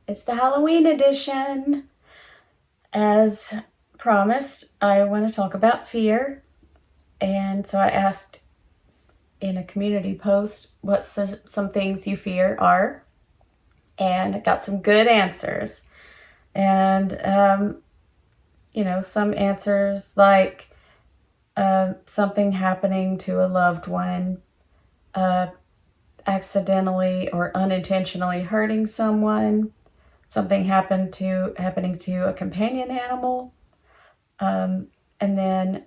It's the Halloween edition. As promised, I want to talk about fear. And so I asked in a community post what some things you fear are. And I got some good answers. And, some answers like something happening to a loved one, accidentally or unintentionally hurting someone, something happening to a companion animal, and then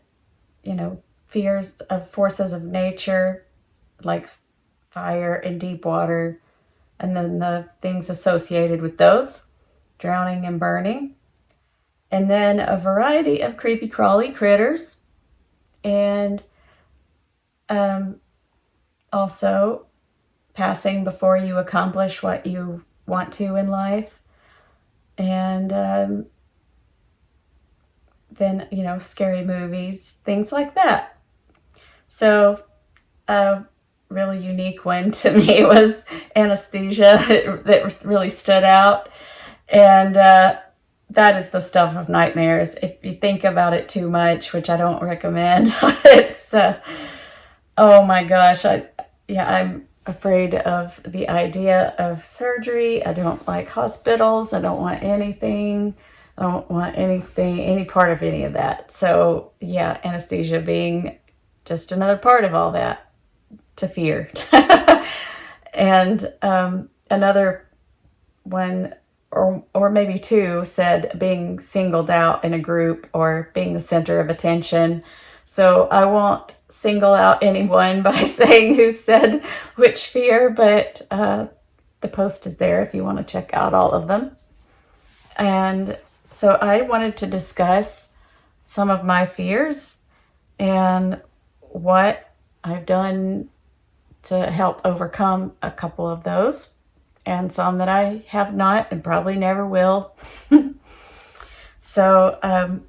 fears of forces of nature like fire and deep water, and then the things associated with those, drowning and burning, and then a variety of creepy crawly critters, and also passing before you accomplish what you want to in life, and then scary movies, things like that. So a really unique one to me was anesthesia that really stood out, and that is the stuff of nightmares if you think about it too much, which I don't recommend. It's oh my gosh, I'm afraid of the idea of surgery. I don't like hospitals. I don't want anything. I don't want any part of any of that. So yeah, anesthesia being just another part of all that to fear. And another one, or maybe two, said being singled out in a group or being the center of attention. So I won't single out anyone by saying who said which fear, but the post is there if you want to check out all of them. And so I wanted to discuss some of my fears and what I've done to help overcome a couple of those, and some that I have not and probably never will. So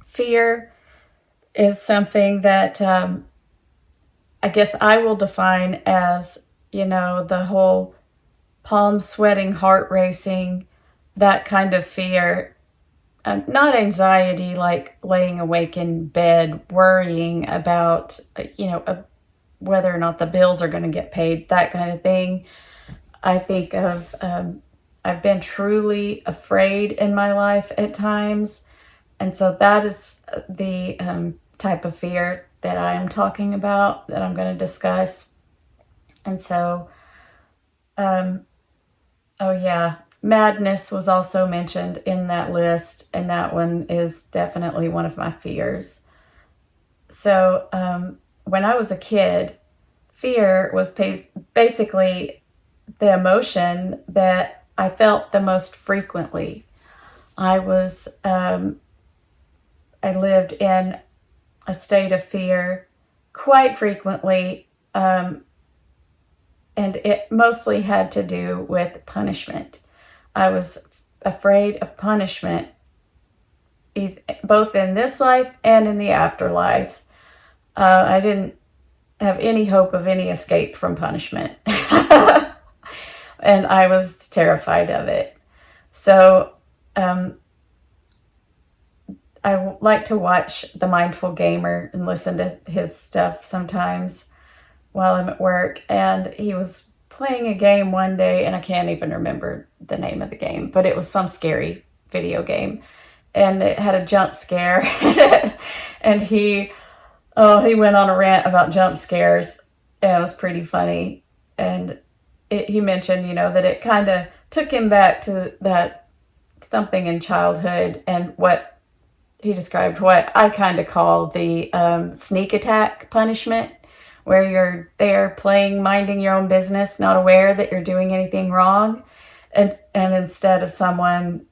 fear is something that I guess I will define as, the whole palm sweating, heart racing, that kind of fear. Not anxiety like laying awake in bed worrying about, whether or not the bills are going to get paid, that kind of thing. I think of, I've been truly afraid in my life at times. And so that is the type of fear that I'm talking about, that I'm going to discuss. And so, oh yeah, madness was also mentioned in that list, and that one is definitely one of my fears. So when I was a kid, fear was basically the emotion that I felt the most frequently. I lived in a state of fear quite frequently, and it mostly had to do with punishment. I was afraid of punishment, both in this life and in the afterlife. I didn't have any hope of any escape from punishment. And I was terrified of it. So I like to watch The Mindful Gamer and listen to his stuff sometimes while I'm at work. And he was playing a game one day, and I can't even remember the name of the game, but it was some scary video game. And it had a jump scare. And he went on a rant about jump scares. And it was pretty funny. And he mentioned, that it kind of took him back to that something in childhood, and what he described what I kind of call the sneak attack punishment, where you're there playing, minding your own business, not aware that you're doing anything wrong. And instead of someone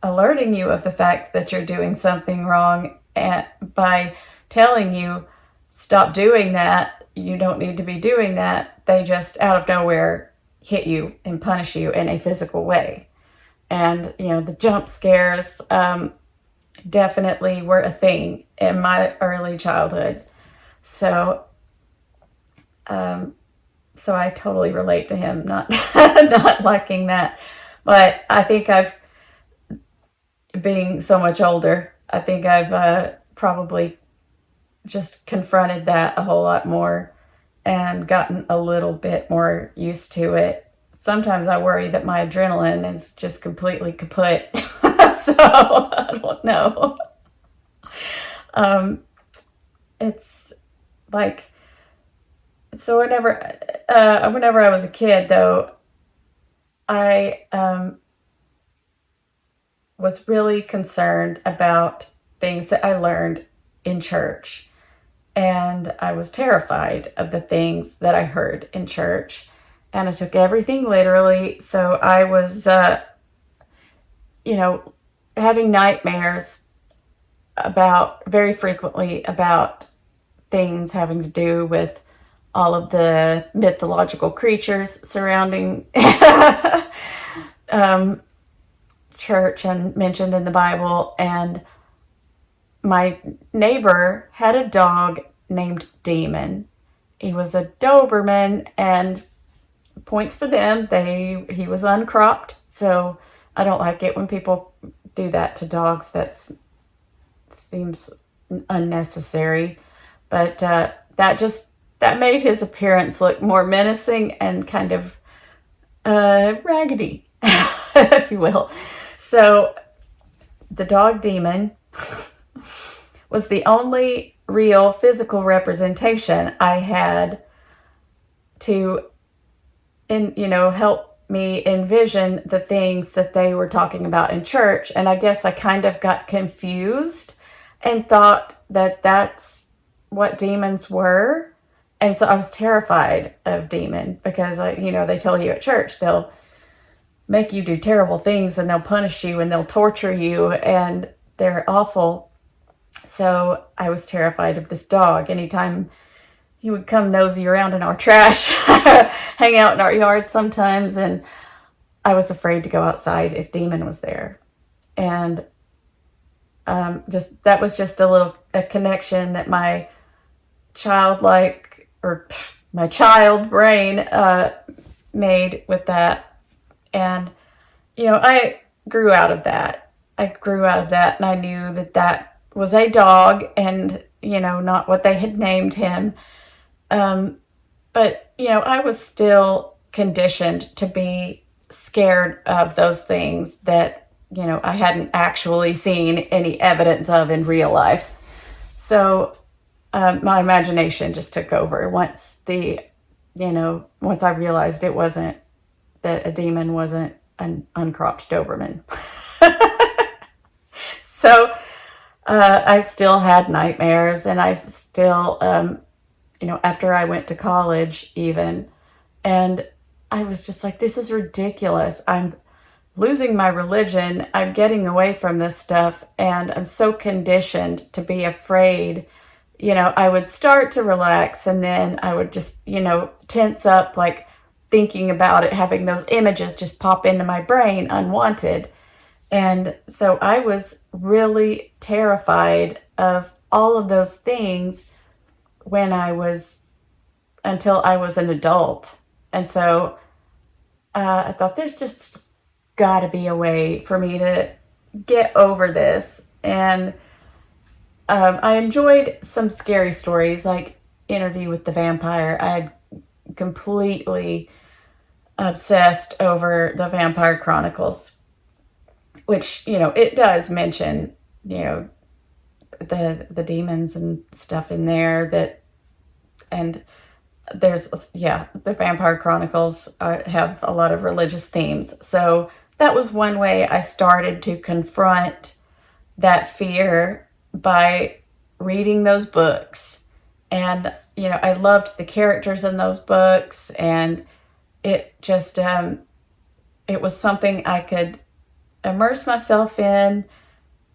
alerting you of the fact that you're doing something wrong, and by telling you, stop doing that, you don't need to be doing that, they just out of nowhere hit you and punish you in a physical way. And, the jump scares definitely were a thing in my early childhood. So I totally relate to him not not liking that. But I think being so much older, I think I've probably just confronted that a whole lot more and gotten a little bit more used to it. Sometimes I worry that my adrenaline is just completely kaput. So I don't know. Um, it's like, so whenever I was a kid, though, I was really concerned about things that I learned in church. And I was terrified of the things that I heard in church. And I took everything literally. So I was, you know, having nightmares very frequently about things having to do with all of the mythological creatures surrounding um, church and mentioned in the Bible. And my neighbor had a dog named Demon. He was a Doberman, and points for them. He was uncropped, so I don't like it when people do that to dogs. That seems unnecessary, but that made his appearance look more menacing and kind of raggedy, if you will. So the dog Demon was the only real physical representation I had to, help me envision the things that they were talking about in church. And I guess I kind of got confused and thought that that's what demons were. And so I was terrified of Demon because, they tell you at church, they'll make you do terrible things and they'll punish you and they'll torture you and they're awful. So I was terrified of this dog. Anytime he would come nosy around in our trash, hang out in our yard sometimes, and I was afraid to go outside if Demon was there. And that was just a connection that my my child brain made with that. And I grew out of that. And I knew that was a dog and not what they had named him. But I was still conditioned to be scared of those things that I hadn't actually seen any evidence of in real life. So my imagination just took over once once I realized that a demon wasn't an uncropped Doberman. So I still had nightmares, and I still, after I went to college even, and I was just like, this is ridiculous. I'm losing my religion. I'm getting away from this stuff, and I'm so conditioned to be afraid. I would start to relax, and then I would just, tense up, like thinking about it, having those images just pop into my brain unwanted. And so I was really terrified of all of those things until I was an adult. And so I thought there's just got to be a way for me to get over this. And I enjoyed some scary stories like Interview with the Vampire. I had completely obsessed over the Vampire Chronicles, which, it does mention, the demons and stuff in there and there's, the Vampire Chronicles have a lot of religious themes. So that was one way I started to confront that fear, by reading those books. And, I loved the characters in those books, and it just, it was something I could immerse myself in.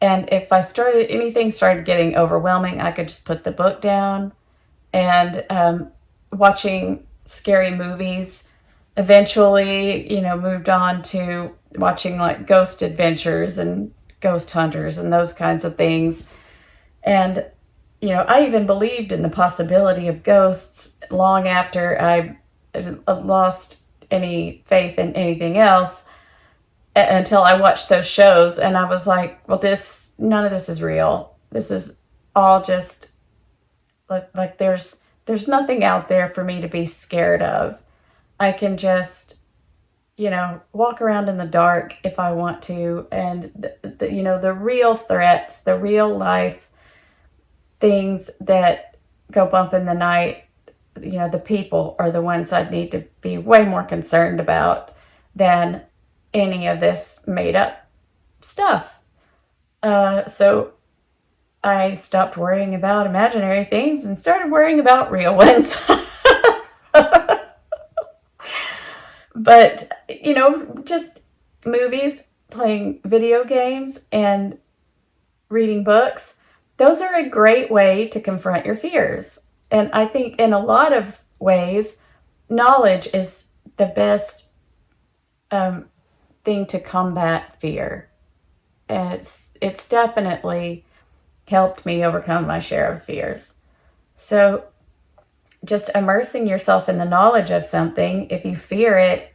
And if anything started getting overwhelming, I could just put the book down. And watching scary movies eventually, moved on to watching like Ghost Adventures and Ghost Hunters and those kinds of things. And, I even believed in the possibility of ghosts long after I lost any faith in anything else. until I watched those shows, and I was like, well, none of this is real. This is all just like there's nothing out there for me to be scared of. I can just, walk around in the dark if I want to, and the real threats, the real life things that go bump in the night, the people are the ones I need to be way more concerned about than any of this made up stuff. So I stopped worrying about imaginary things and started worrying about real ones. But, just movies, playing video games, and reading books, those are a great way to confront your fears. And I think in a lot of ways, knowledge is the best thing to combat fear. And it's definitely helped me overcome my share of fears. So just immersing yourself in the knowledge of something, if you fear it,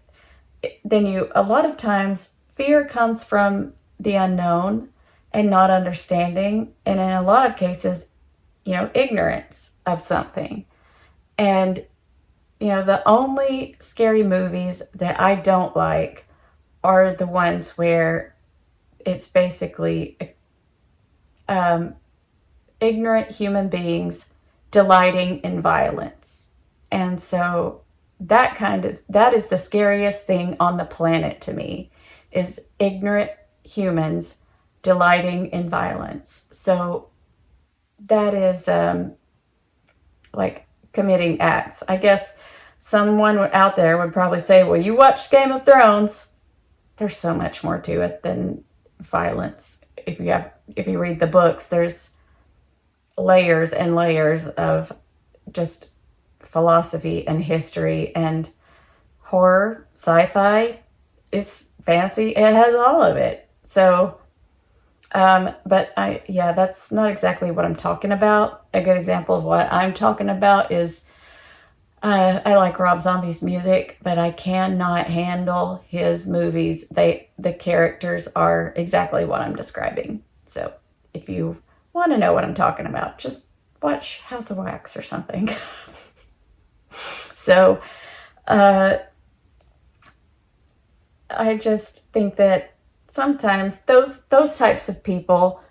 then a lot of times fear comes from the unknown and not understanding, and in a lot of cases, ignorance of something. And the only scary movies that I don't like are the ones where it's basically ignorant human beings delighting in violence. And so that is the scariest thing on the planet to me, is ignorant humans delighting in violence. So that is like committing acts. I guess someone out there would probably say, well, you watched Game of Thrones. There's so much more to it than violence. If you read the books, there's layers and layers of just philosophy and history and horror, sci-fi. It's fantasy. It has all of it. So, but that's not exactly what I'm talking about. A good example of what I'm talking about is I like Rob Zombie's music, but I cannot handle his movies. The characters are exactly what I'm describing. So if you want to know what I'm talking about, just watch House of Wax or something. So I just think that sometimes those types of people,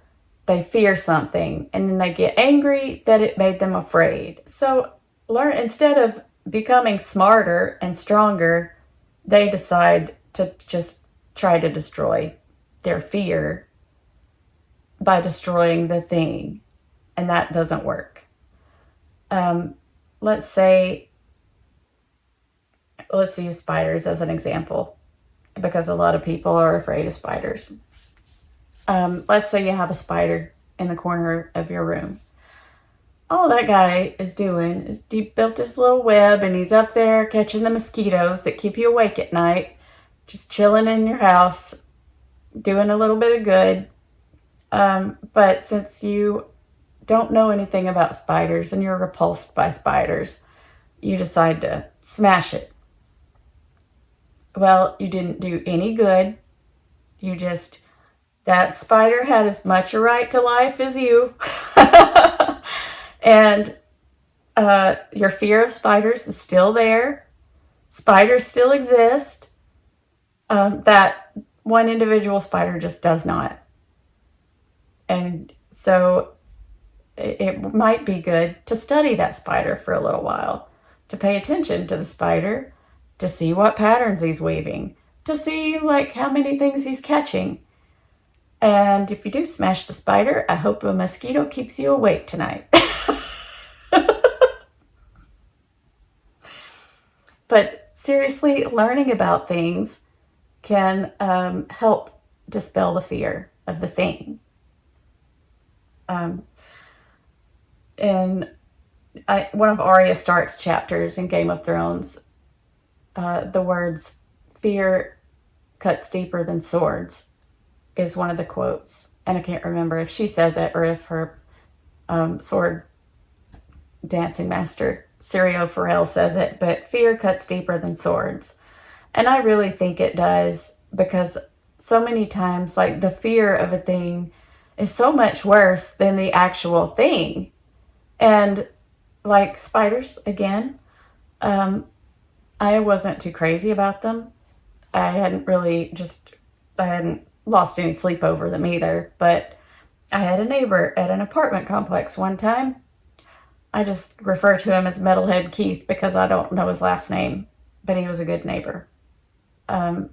they fear something and then they get angry that it made them afraid. So instead of becoming smarter and stronger, they decide to just try to destroy their fear by destroying the thing, and that doesn't work. Let's use spiders as an example, because a lot of people are afraid of spiders. Let's say you have a spider in the corner of your room. All that guy is doing is he built this little web, and he's up there catching the mosquitoes that keep you awake at night, just chilling in your house, doing a little bit of good. But since you don't know anything about spiders and you're repulsed by spiders, you decide to smash it. Well, you didn't do any good. That spider had as much a right to life as you. And your fear of spiders is still there. Spiders still exist. That one individual spider just does not. And so it might be good to study that spider for a little while, to pay attention to the spider, to see what patterns he's weaving, to see how many things he's catching. And if you do smash the spider, I hope a mosquito keeps you awake tonight. But seriously, learning about things can help dispel the fear of the thing. In one of Arya Stark's chapters in Game of Thrones, the words "fear cuts deeper than swords" is one of the quotes. And I can't remember if she says it or if her sword dancing master, Syrio Forel, says it, but fear cuts deeper than swords. And I really think it does, because so many times, like, the fear of a thing is so much worse than the actual thing. And like spiders, again, I wasn't too crazy about them. I hadn't lost any sleep over them either. But I had a neighbor at an apartment complex one time. I just refer to him as Metalhead Keith because I don't know his last name, but he was a good neighbor. And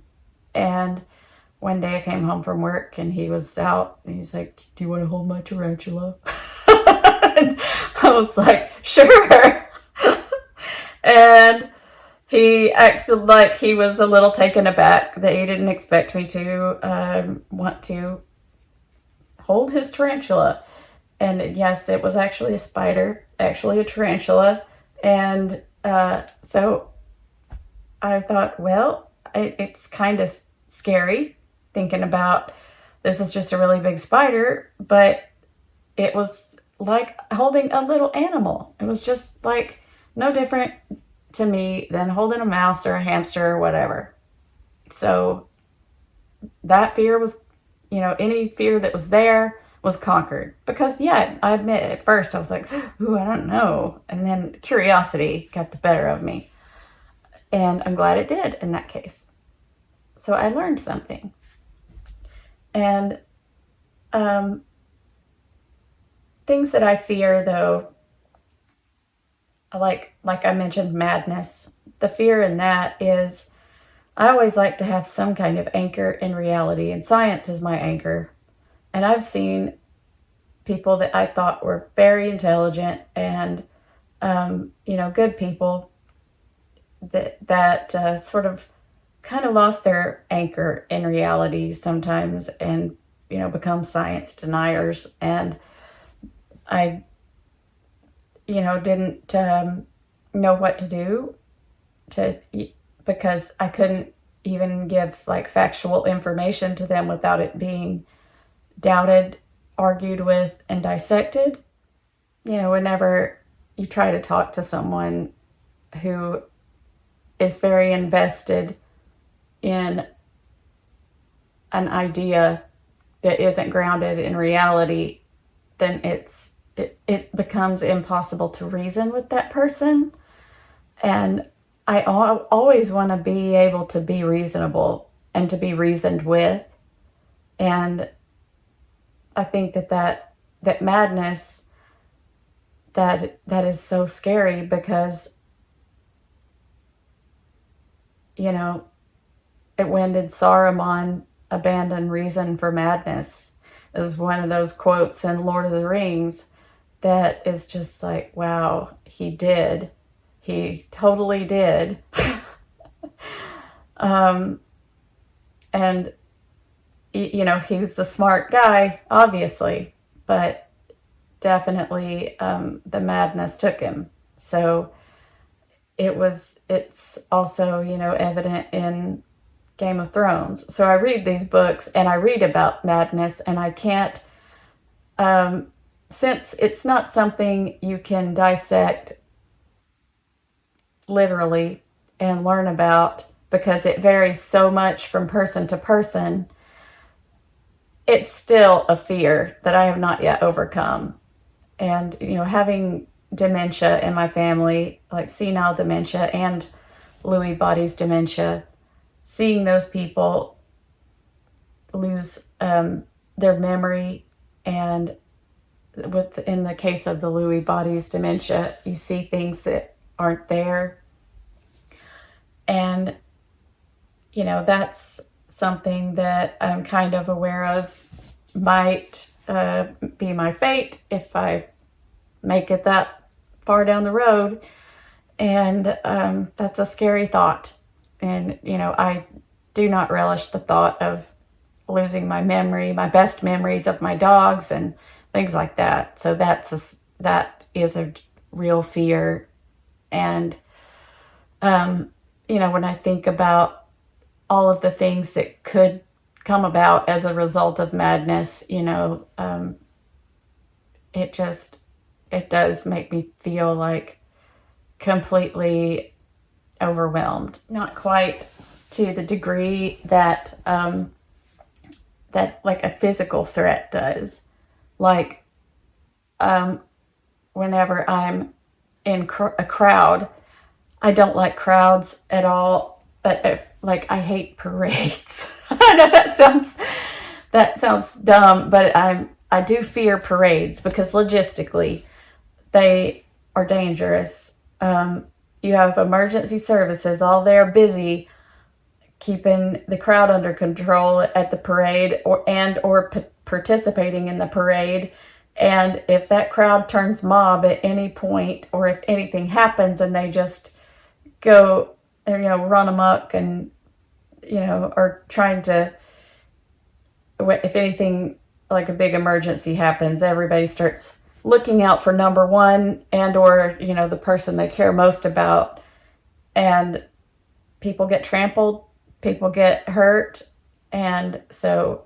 one day I came home from work and he was out and he's like, "Do you want to hold my tarantula?" And I was like, "Sure." And he acted like he was a little taken aback that he didn't expect me to want to hold his tarantula. And yes, it was actually a spider, actually a tarantula. And so I thought, well, it's kind of scary thinking about this is just a really big spider, but it was like holding a little animal. It was just like no different to me than holding a mouse or a hamster or whatever. So that fear was, any fear that was there was conquered. Because, yeah, I admit at first I was like, ooh, I don't know. And then curiosity got the better of me. And I'm glad it did in that case. So I learned something. And things that I fear, though, like I mentioned, madness. The fear in that is I always like to have some kind of anchor in reality, and science is my anchor. And I've seen people that I thought were very intelligent and, good people that sort of kind of lost their anchor in reality sometimes and, become science deniers. And I, didn't know what to do because I couldn't even give like factual information to them without it being doubted, argued with, and dissected. Whenever you try to talk to someone who is very invested in an idea that isn't grounded in reality, then it becomes impossible to reason with that person. And I always want to be able to be reasonable and to be reasoned with. And I think that madness, that is so scary because, when did Saruman abandon reason for madness? Is one of those quotes in Lord of the Rings that is just like, wow, he did. He totally did. And, he's a smart guy, obviously, but definitely the madness took him. So it's also, evident in Game of Thrones. So I read these books and I read about madness, and I can't, since it's not something you can dissect literally and learn about because it varies so much from person to person, it's still a fear that I have not yet overcome. And, having dementia in my family, like senile dementia and Lewy body's dementia, seeing those people lose their memory, and in the case of the Lewy body's dementia, you see things that aren't there. And, that's something that I'm kind of aware of might be my fate if I make it that far down the road. And that's a scary thought. And, I do not relish the thought of losing my best memories of my dogs and things like that. So that is a real fear. And, when I think about all of the things that could come about as a result of madness, it does make me feel like completely overwhelmed. Not quite to the degree that that like a physical threat does. Like whenever I'm in a crowd, I don't like crowds at all, but like I hate parades. I know that sounds dumb, but I do fear parades because logistically they are dangerous. You have emergency services all there busy keeping the crowd under control at the parade or participating in the parade. And if that crowd turns mob at any point, or if anything happens and they just go, run amok and, are trying to, if anything like a big emergency happens, everybody starts looking out for number one or, the person they care most about. And people get trampled, people get hurt. And so,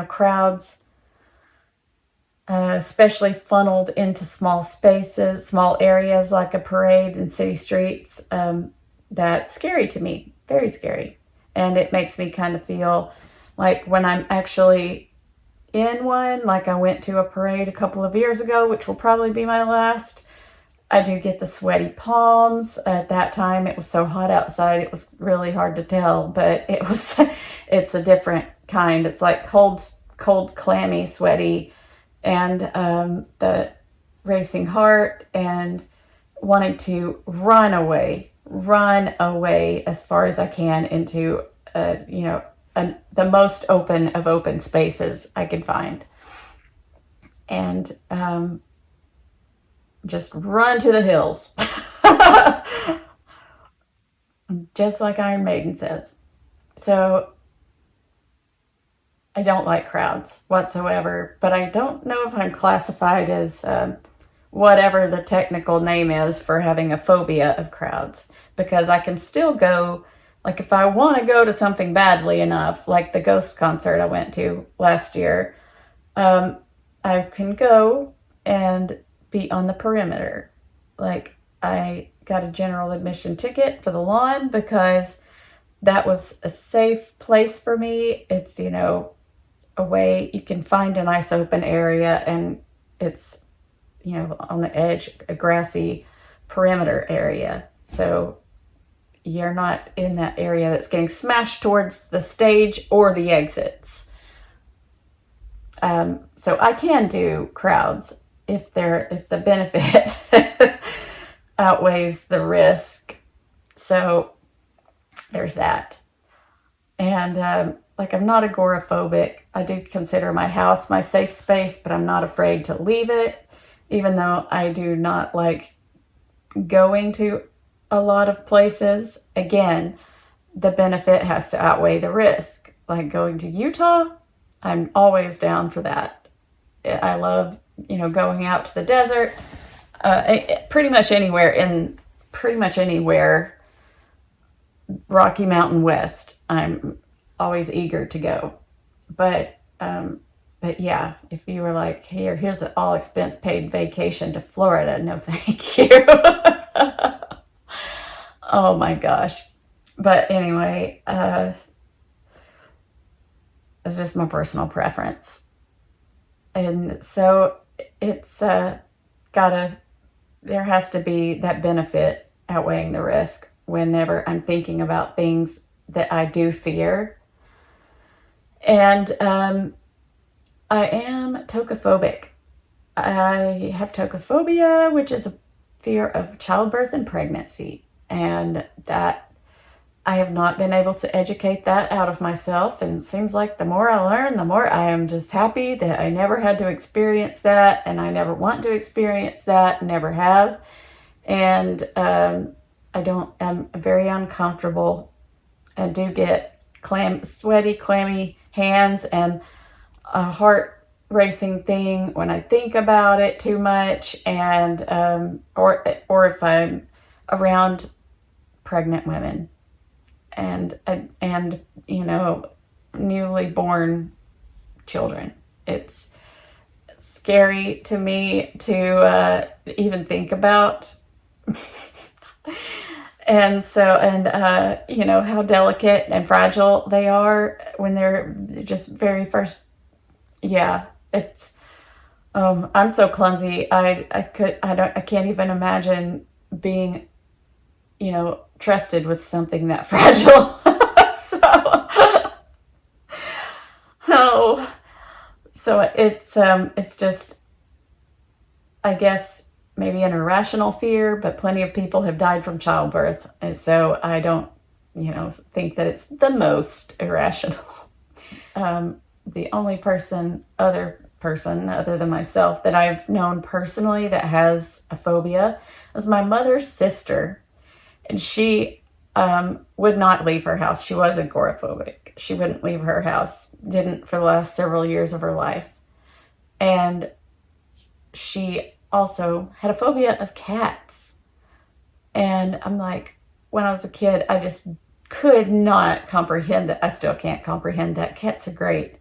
crowds, especially funneled into small spaces, small areas like a parade and city streets, that's scary to me, very scary. And it makes me kind of feel like when I'm actually in one, like I went to a parade a couple of years ago, which will probably be my last, I do get the sweaty palms. At that time, it was so hot outside, it was really hard to tell, but it's a different kind. It's like cold, clammy, sweaty, and the racing heart and wanting to run away as far as I can into, the most open of open spaces I could find. And just run to the hills. Just like Iron Maiden says. So I don't like crowds whatsoever, but I don't know if I'm classified as whatever the technical name is for having a phobia of crowds, because I can still go, like if I want to go to something badly enough, like the Ghost concert I went to last year, I can go and be on the perimeter. Like I got a general admission ticket for the lawn because that was a safe place for me. It's, a way you can find a nice open area, and it's, on the edge, a grassy perimeter area. So you're not in that area that's getting smashed towards the stage or the exits. So I can do crowds if the benefit outweighs the risk. So there's that. And like I'm not agoraphobic. I do consider my house my safe space, but I'm not afraid to leave it, even though I do not like going to a lot of places. Again, the benefit has to outweigh the risk. Like going to Utah, I'm always down for that. I love, going out to the desert, pretty much anywhere Rocky Mountain West, I'm always eager to go. But yeah, if you were like, here's an all expense paid vacation to Florida, no thank you. Oh my gosh. But anyway, it's just my personal preference. And so it's there has to be that benefit outweighing the risk whenever I'm thinking about things that I do fear. And I am tocophobic. I have tocophobia, which is a fear of childbirth and pregnancy. And that I have not been able to educate that out of myself. And it seems like the more I learn, the more I am just happy that I never had to experience that. And I never want to experience that, never have. And I'm very uncomfortable. I do get sweaty, clammy hands and a heart racing thing when I think about it too much, and or if I'm around pregnant women and newly born children. It's scary to me to even think about. And so, and you know, how delicate and fragile they are when they're just very first. Yeah, it's, I'm so clumsy. I can't even imagine being, you know, trusted with something that fragile. So, oh, so it's just, I guess, maybe an irrational fear, but plenty of people have died from childbirth. And so I don't, you know, think that it's the most irrational. The only other person other than myself that I've known personally that has a phobia is my mother's sister. And she would not leave her house. She was agoraphobic. She wouldn't leave her house, didn't for the last several years of her life. And she also had a phobia of cats. And I'm like, when I was a kid, I just could not comprehend that. I still can't comprehend that. Cats are great.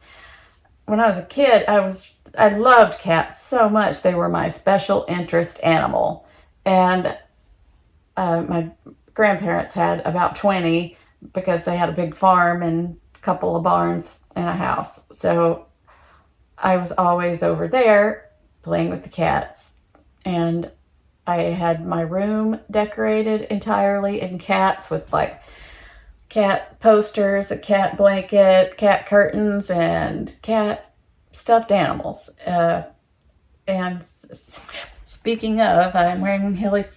When I was a kid, I loved cats so much. They were my special interest animal. And my grandparents had about 20 because they had a big farm and a couple of barns and a house. So I was always over there playing with the cats. And I had my room decorated entirely in cats with like cat posters, a cat blanket, cat curtains, and cat stuffed animals. And speaking of, I'm wearing Hello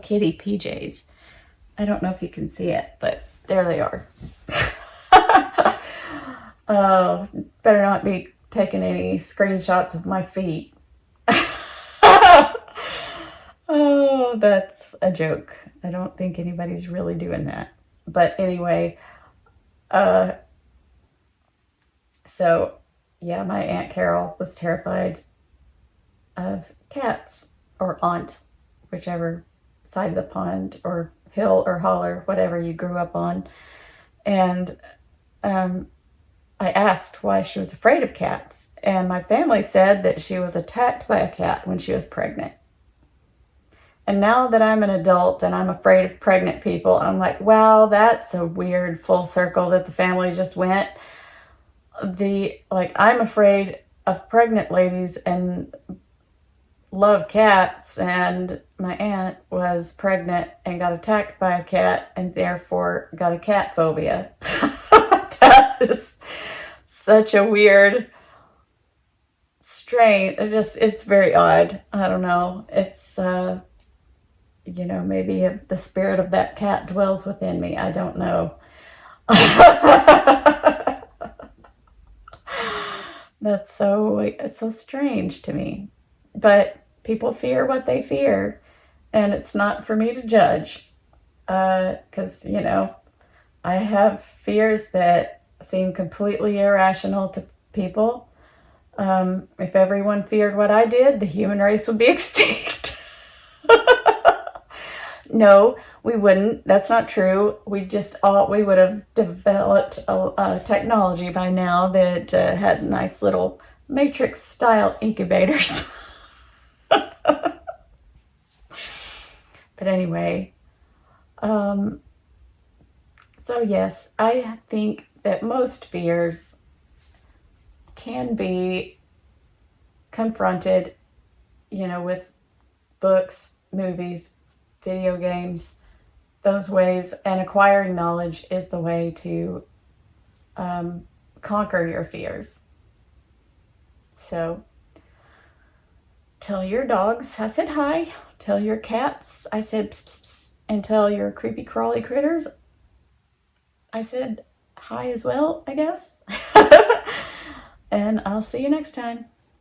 Kitty PJs. I don't know if you can see it, but there they are. Oh, better not be taking any screenshots of my feet. Oh, that's a joke. I don't think anybody's really doing that. But anyway, so yeah, my Aunt Carol was terrified of cats, or aunt, whichever side of the pond or hill or holler, whatever you grew up on. And I asked why she was afraid of cats. And my family said that she was attacked by a cat when she was pregnant. And now that I'm an adult and I'm afraid of pregnant people, I'm like, wow, that's a weird full circle that the family just went. I'm afraid of pregnant ladies and love cats, and my aunt was pregnant and got attacked by a cat and therefore got a cat phobia. That is such a weird strain. It's very odd. I don't know. It's, you know, maybe the spirit of that cat dwells within me. I don't know. That's so strange to me. But people fear what they fear, and it's not for me to judge. Because, you know, I have fears that seem completely irrational to people. If everyone feared what I did, the human race would be extinct. No, we wouldn't. That's not true. We would have developed a technology by now that had nice little matrix style incubators. But anyway, so yes, I think that most fears can be confronted, you know, with books, movies, video games, those ways, and acquiring knowledge is the way to conquer your fears. So tell your dogs I said hi, tell your cats I said pss, pss, pss, and tell your creepy crawly critters I said hi as well, I guess. And I'll see you next time.